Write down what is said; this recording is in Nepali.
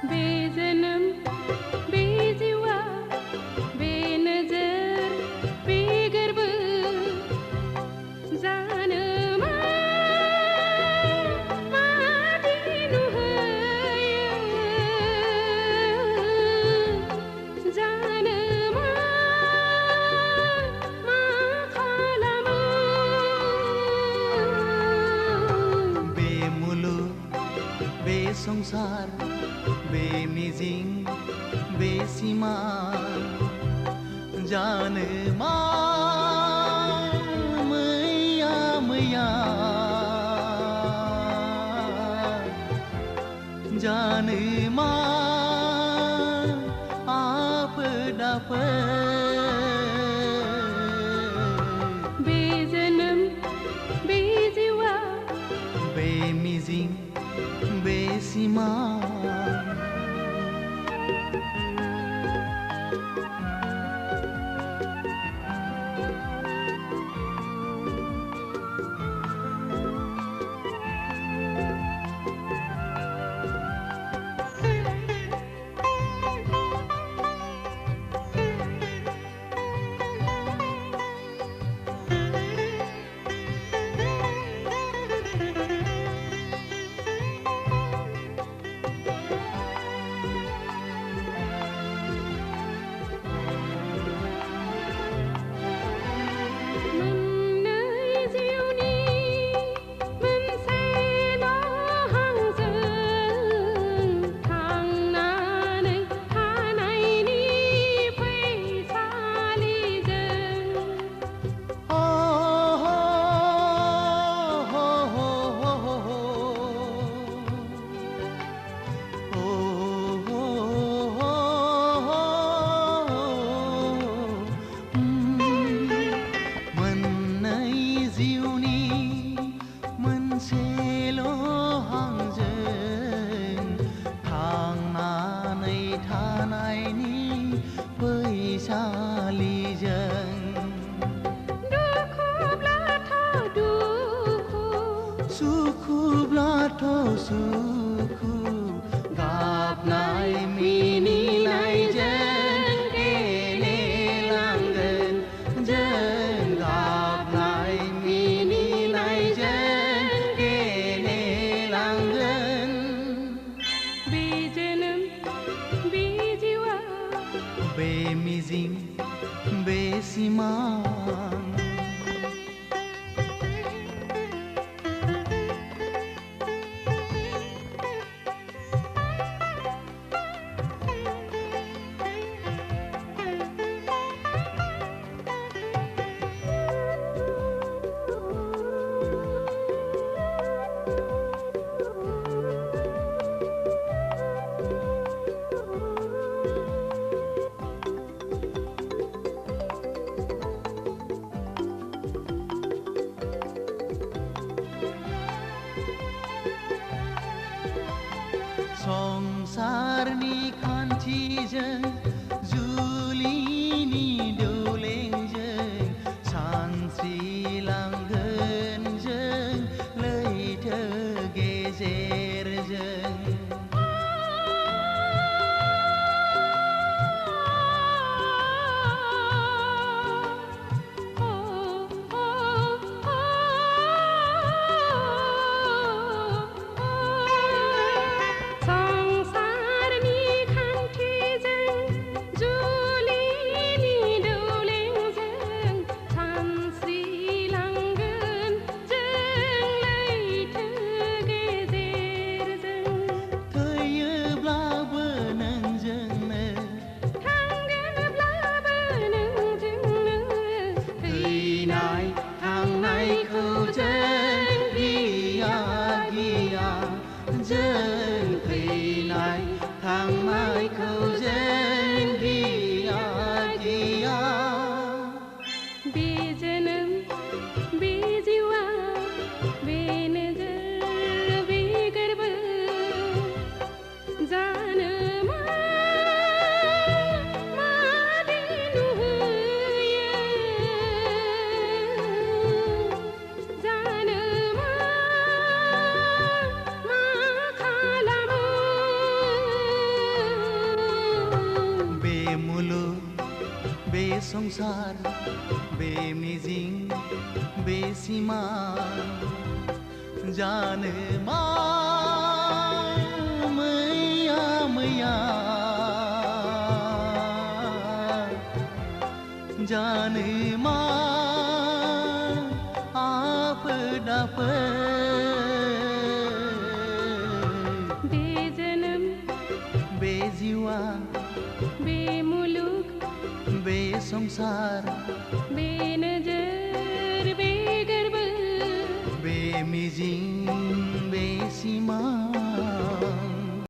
बेजोनोम बे जिउआ बेनोजोर बे गोरबो जानो माबादि नुहोयो जानो मा खालामो बे मुलुग बे संसार बे मिजिं बे सिमा जानो मा मैया मैया जानो मा आफोद आफोद बेजोनोम बे जिउआ बे मिजिं बे सिमा सुखु गाबनाय मिनिनायजों गेलेलांगोन जों गाबनाय मिनिनायजों गेलेलांगोन बे जोनोम बे जिउआ बे मिजिं बे सिमा संसारनि खान्थिजों जुलिनि दौलेंजों सानस्रिलांगोन जों लैथो गेजेरजों संसार बे मिजिं बे सिमा जानो मा मैया मैया जानो मा आफोद आफोद बे जोनोम बे जिउआ बे मुलुग बे संसार बे नोजोर बे गोरबो बे मिजिं बे सिमां